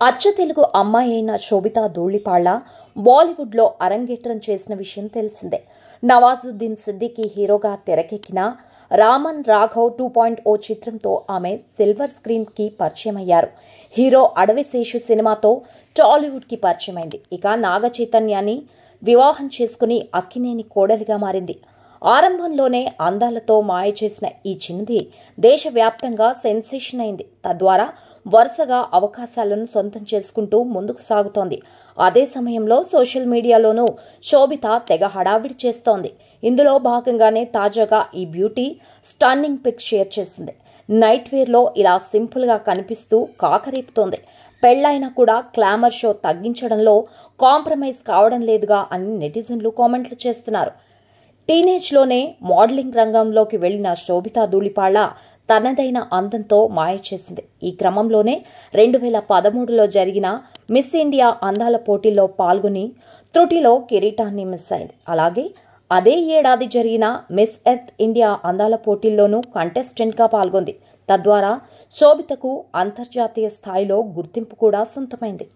అచ్చ తెలుగు అమ్మాయి అయిన శోభితా ధూళిపాళ్ల బాలీవుడ్లో అరంగేట్రం చేసిన విషయం తెలిసిందే. నవాజుద్దీన్ సిద్దికీ హీరోగా తెరకెక్కిన రామన్ రాఘవ్ 2.0 చిత్రంతో ఆమె సిల్వర్ స్క్రీన్ కి పరిచయం అయ్యారు. హీరో అడవి శేషు సినిమాతో టాలీవుడ్ కి పరిచయమైంది. ఇక నాగ చైతన్యాన్ని వివాహం చేసుకుని అక్కినేని కోడలిగా మారింది. ఆరంభంలోనే అందాలతో మాయ చేసిన ఈ చిన్నది దేశవ్యాప్తంగా సెన్సేషన్ అయింది. తద్వారా వరుసగా అవకాశాలను సొంతం చేసుకుంటూ ముందుకు సాగుతోంది. అదే సమయంలో సోషల్ మీడియాలోనూ శోభిత తెగ హడావిడి చేస్తోంది. ఇందులో భాగంగానే తాజాగా ఈ బ్యూటీ స్టన్నింగ్ పిక్ షేర్ చేసింది. నైట్ వేర్లో ఇలా సింపుల్గా కనిపిస్తూ కాకరేపుతోంది. పెళ్లైనా కూడా గ్లామర్ షో తగ్గించడంలో కాంప్రమైజ్ కావడం లేదుగా అని నెటిజన్లు కామెంట్లు చేస్తున్నారు. టీనేజ్లోనే మోడలింగ్ రంగంలోకి వెళ్లిన శోభితా ధూళిపాళ్ల తనదైన అందంతో మాయ చేసింది. ఈ క్రమంలోనే 2013లో జరిగిన మిస్ ఇండియా అందాల పోటీల్లో పాల్గొని త్రుటిలో కిరీటాన్ని మిస్ అయింది. అలాగే అదే ఏడాది జరిగిన మిస్ ఎర్త్ ఇండియా అందాల పోటీల్లోనూ కంటెస్టెంట్గా పాల్గొంది. తద్వారా శోభితకు అంతర్జాతీయ స్థాయిలో గుర్తింపు కూడా సొంతమైంది.